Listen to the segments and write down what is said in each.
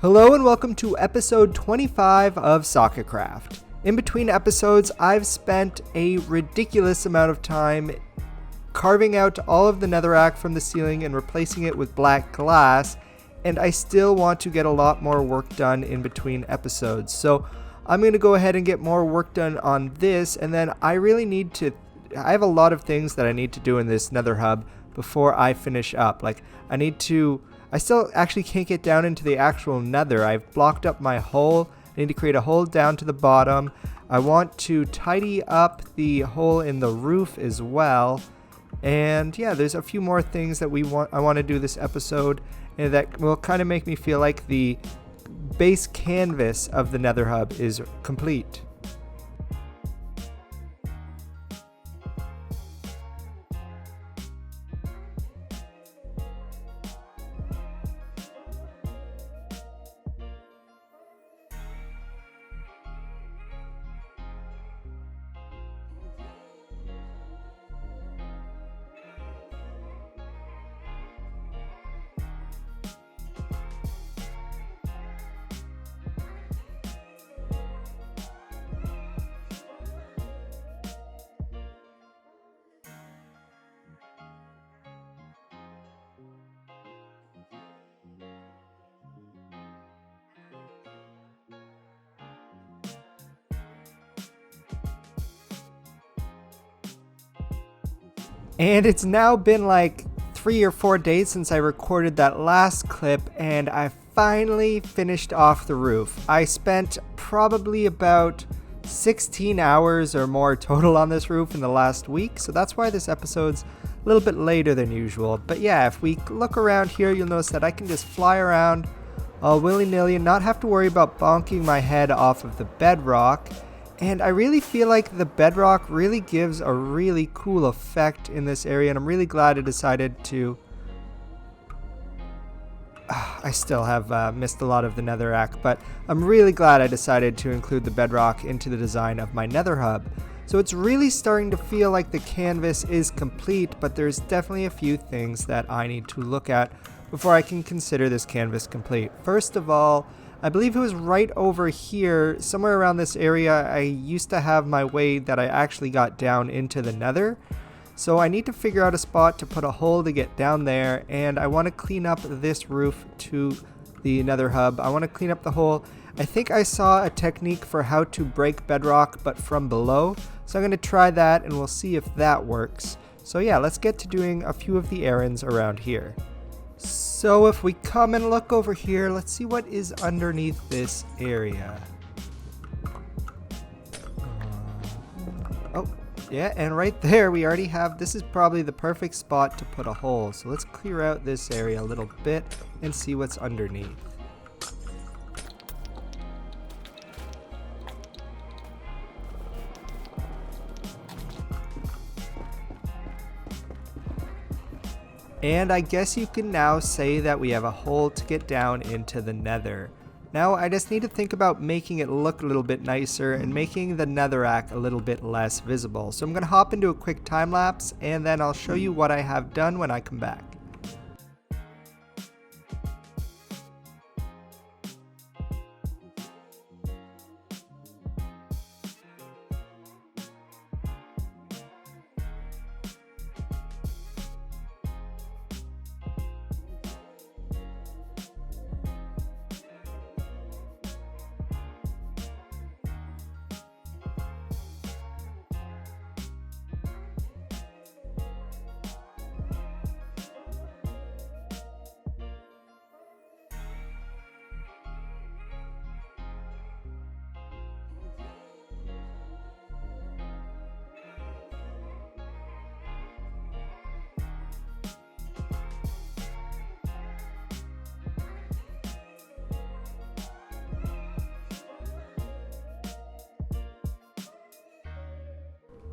Hello and welcome to episode 25 of Socketcraft. In between episodes, I've spent a ridiculous amount of time carving out all of the netherrack from the ceiling and replacing it with black glass, and I still want to get a lot more work done in between episodes. So I'm going to go ahead and get more work done on this, and then I have a lot of things that I need to do in this Nether Hub before I finish up. I still actually can't get down into the actual nether. I've blocked up my hole. I need to create a hole down to the bottom. I want to tidy up the hole in the roof as well. And yeah, there's a few more things that I want to do this episode, and that will kind of make me feel like the base canvas of the Nether Hub is complete. And it's now been like 3 or 4 days since I recorded that last clip, and I finally finished off the roof. I spent probably about 16 hours or more total on this roof in the last week, so that's why this episode's a little bit later than usual. But yeah, if we look around here, you'll notice that I can just fly around all willy-nilly and not have to worry about bonking my head off of the bedrock. And I really feel like the bedrock really gives a really cool effect in this area, and I'm really glad I decided to... I still have missed a lot of the netherrack, but I'm really glad I decided to include the bedrock into the design of my Nether Hub. So it's really starting to feel like the canvas is complete, but there's definitely a few things that I need to look at before I can consider this canvas complete. First of all, I believe it was right over here, somewhere around this area, I used to have my way that I actually got down into the nether. So I need to figure out a spot to put a hole to get down there, and I want to clean up this roof to the Nether Hub. I want to clean up the hole. I think I saw a technique for how to break bedrock, but from below. So I'm going to try that, and we'll see if that works. So yeah, let's get to doing a few of the errands around here. So if we come and look over here, let's see what is underneath this area. Oh, yeah, and right there we already have, this is probably the perfect spot to put a hole. So let's clear out this area a little bit and see what's underneath. And I guess you can now say that we have a hole to get down into the nether. Now I just need to think about making it look a little bit nicer and making the netherrack a little bit less visible. So I'm going to hop into a quick time lapse, and then I'll show you what I have done when I come back.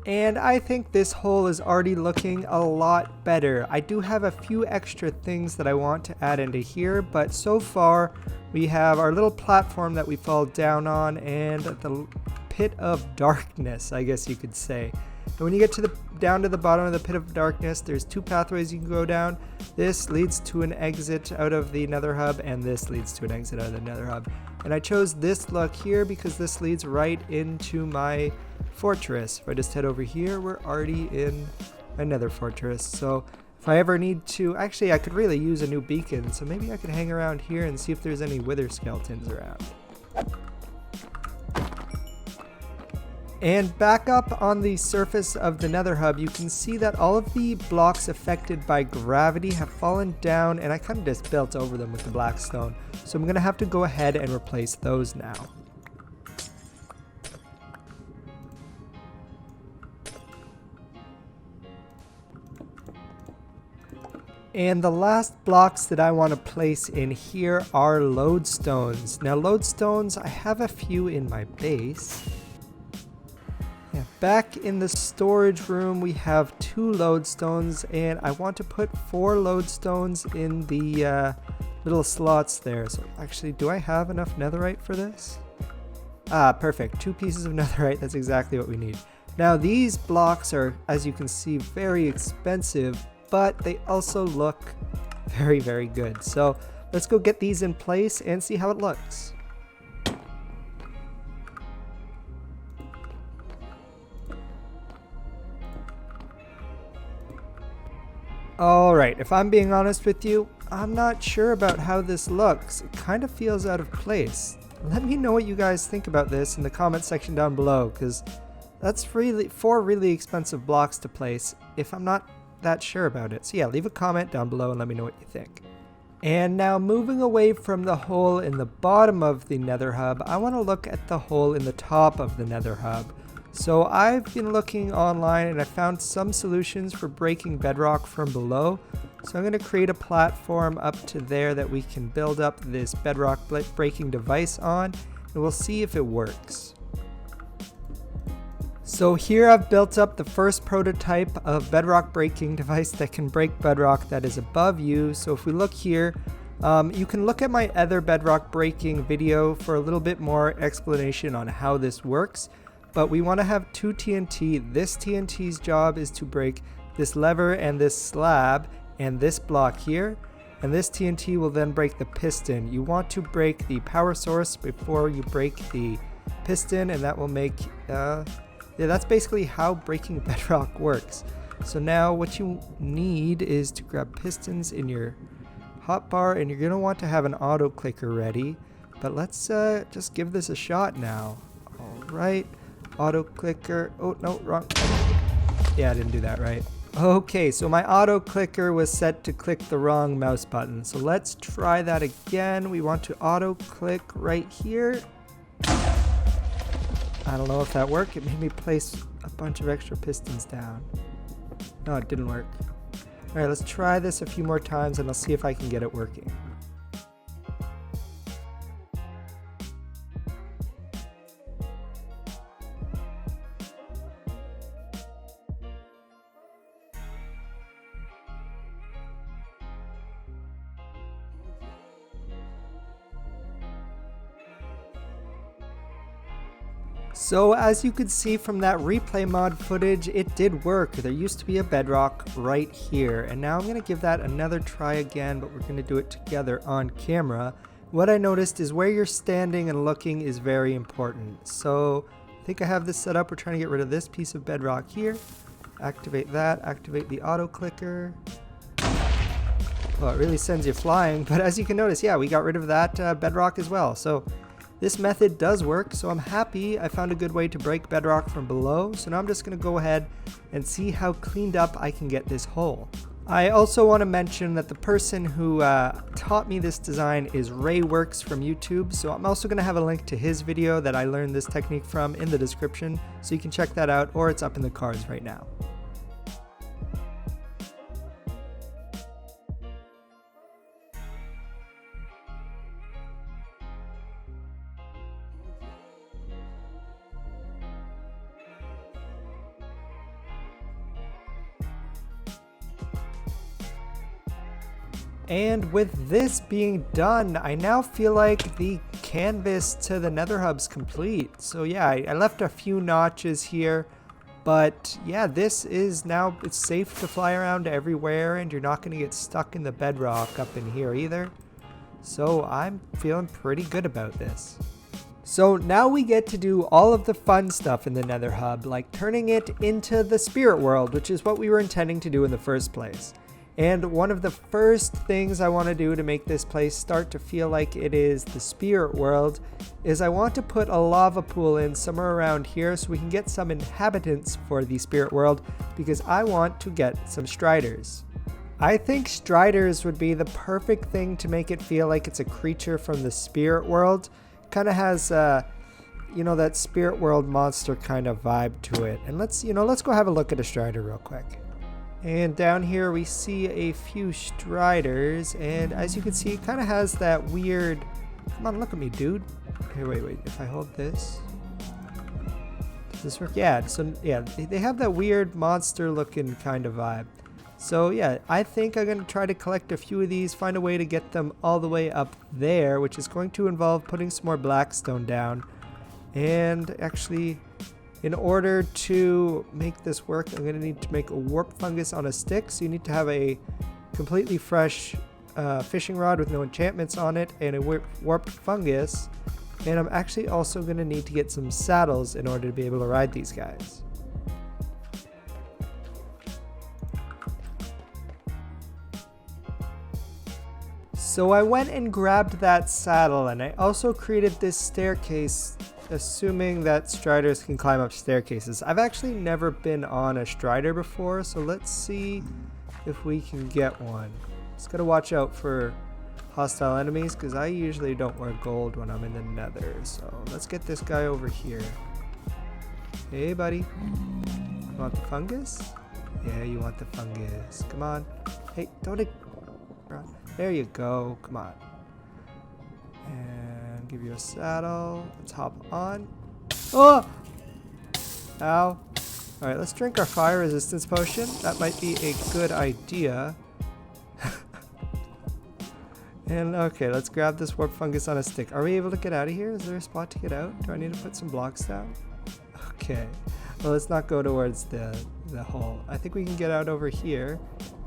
And I think this hole is already looking a lot better. I do have a few extra things that I want to add into here, but so far we have our little platform that we fall down on and the pit of darkness, I guess you could say. And when you get to down to the bottom of the pit of darkness, there's 2 pathways you can go down. This leads to an exit out of the Nether Hub, and this leads to an exit out of the Nether Hub. And I chose this look here because this leads right into my fortress. If I just head over here, we're already in my Nether fortress. So if I ever need to, actually I could really use a new beacon, so maybe I could hang around here and see if there's any wither skeletons around. And back up on the surface of the Nether Hub, you can see that all of the blocks affected by gravity have fallen down, and I kind of just built over them with the black stone. So I'm going to have to go ahead and replace those now. And the last blocks that I want to place in here are lodestones. Now lodestones, I have a few in my base. Yeah, back in the storage room we have 2 lodestones, and I want to put 4 lodestones in the little slots there. So actually, do I have enough netherite for this? Ah, perfect. 2 pieces of netherite, that's exactly what we need. Now these blocks are, as you can see, very expensive, but they also look very, very good. So let's go get these in place and see how it looks. Alright, if I'm being honest with you, I'm not sure about how this looks. It kind of feels out of place. Let me know what you guys think about this in the comment section down below, because that's really 4 really expensive blocks to place if I'm not that sure about it. So yeah, leave a comment down below and let me know what you think. And now moving away from the hole in the bottom of the Nether Hub, I want to look at the hole in the top of the Nether Hub. So I've been looking online and I found some solutions for breaking bedrock from below. So I'm going to create a platform up to there that we can build up this bedrock breaking device on, and we'll see if it works. So here I've built up the first prototype of bedrock breaking device that can break bedrock that is above you. So if we look here, you can look at my other bedrock breaking video for a little bit more explanation on how this works. But we want to have 2 TNT. This TNT's job is to break this lever and this slab and this block here. And this TNT will then break the piston. You want to break the power source before you break the piston, and that will make, yeah, that's basically how breaking bedrock works. So now what you need is to grab pistons in your hotbar, and you're going to want to have an auto clicker ready. But let's just give this a shot now. Alright. Auto clicker. Oh, no, wrong. Yeah, I didn't do that right. Okay, so my auto clicker was set to click the wrong mouse button. So let's try that again. We want to auto click right here. I don't know if that worked. It made me place a bunch of extra pistons down. No, it didn't work. All right, let's try this a few more times and I'll see if I can get it working. So as you could see from that replay mod footage, it did work. There used to be a bedrock right here, and now I'm going to give that another try again, but we're going to do it together on camera. What I noticed is where you're standing and looking is very important. So I think I have this set up. We're trying to get rid of this piece of bedrock here. Activate that, activate the auto clicker. Well, it really sends you flying, but as you can notice, yeah, we got rid of that bedrock as well. So this method does work, so I'm happy I found a good way to break bedrock from below. So now I'm just going to go ahead and see how cleaned up I can get this hole. I also want to mention that the person who taught me this design is RayWorks from YouTube, so I'm also going to have a link to his video that I learned this technique from in the description, so you can check that out, or it's up in the cards right now. And with this being done, I now feel like the canvas to the Nether Hub's complete. So yeah, I left a few notches here, But yeah, this is now, it's safe to fly around everywhere, and you're not going to get stuck in the bedrock up in here either. So I'm feeling pretty good about this. So now we get to do all of the fun stuff in the Nether Hub, like turning it into the spirit world, which is what we were intending to do in the first place. And one of the first things I want to do to make this place start to feel like it is the spirit world is I want to put a lava pool in somewhere around here so we can get some inhabitants for the spirit world, because I want to get some striders. I think striders would be the perfect thing to make it feel like it's a creature from the spirit world. Kind of has, you know, that spirit world monster kind of vibe to it. And let's go have a look at a strider real quick. And down here we see a few striders, and as you can see, it kind of has that weird, come on, look at me, dude. Here, wait, if I hold this, does this work? Yeah, so yeah, they have that weird monster looking kind of vibe. So yeah, I think I'm going to try to collect a few of these, find a way to get them all the way up there, which is going to involve putting some more blackstone down. And actually, in order to make this work, I'm going to need to make a warp fungus on a stick. So you need to have a completely fresh fishing rod with no enchantments on it and a warped fungus. And I'm actually also going to need to get some saddles in order to be able to ride these guys. So I went and grabbed that saddle, and I also created this staircase, assuming that striders can climb up staircases. I've actually never been on a strider before, so let's see if we can get one. Just gotta watch out for hostile enemies, because I usually don't wear gold when I'm in the nether. So let's get this guy over here. Hey buddy, you want the fungus? Yeah, you want the fungus. Come on. Hey, don't... There you go. Come on. And give you a saddle. Let's hop on. Oh! Ow. Alright, let's drink our fire resistance potion. That might be a good idea. And okay, let's grab this warp fungus on a stick. Are we able to get out of here? Is there a spot to get out? Do I need to put some blocks down? Okay. Well, let's not go towards the hole. I think we can get out over here.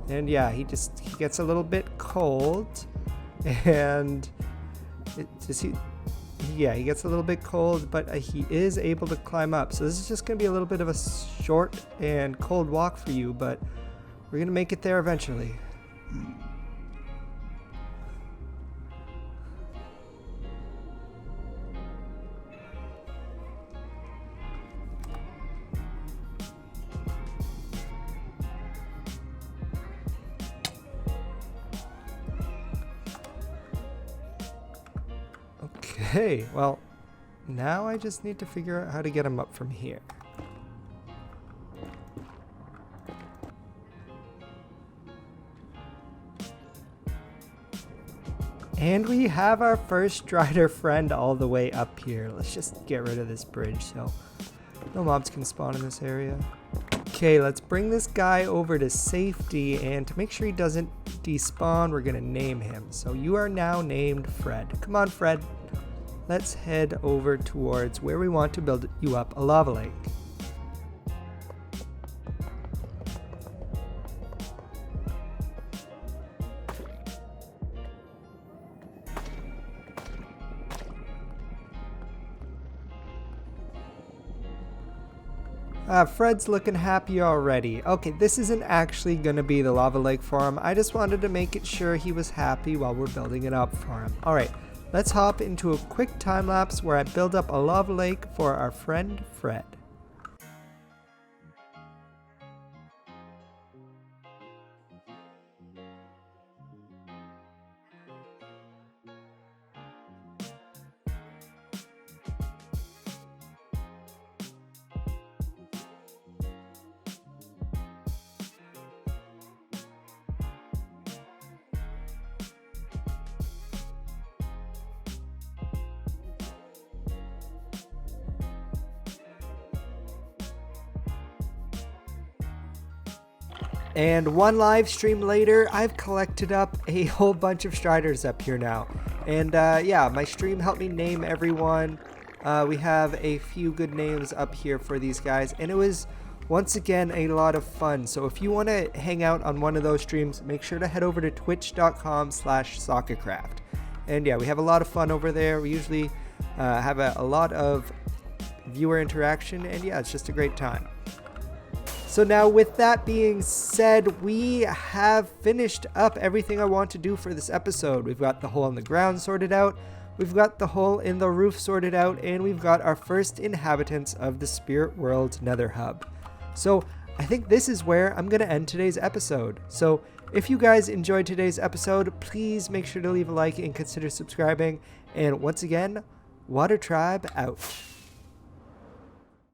And yeah, he gets a little bit cold, and he gets a little bit cold, but he is able to climb up. So this is just going to be a little bit of a short and cold walk for you, but we're going to make it there eventually. Okay, well, now I just need to figure out how to get him up from here. And we have our first strider friend all the way up here. Let's just get rid of this bridge so no mobs can spawn in this area. Okay, let's bring this guy over to safety, and to make sure he doesn't despawn, we're gonna name him. So you are now named Fred. Come on, Fred. Let's head over towards where we want to build you up a lava lake. Fred's looking happy already. Okay, this isn't actually going to be the lava lake for him. I just wanted to make it sure he was happy while we're building it up for him. Alright, let's hop into a quick time lapse where I build up a lava lake for our friend Fred. And one live stream later, I've collected up a whole bunch of striders up here now. And yeah, my stream helped me name everyone. We have a few good names up here for these guys. And it was once again, a lot of fun. So if you want to hang out on one of those streams, make sure to head over to twitch.com/socketcraft. And yeah, we have a lot of fun over there. We usually have a lot of viewer interaction, and yeah, it's just a great time. So now with that being said, we have finished up everything I want to do for this episode. We've got the hole in the ground sorted out, we've got the hole in the roof sorted out, and we've got our first inhabitants of the Spirit World Nether Hub. So I think this is where I'm going to end today's episode. So if you guys enjoyed today's episode, please make sure to leave a like and consider subscribing. And once again, Water Tribe out.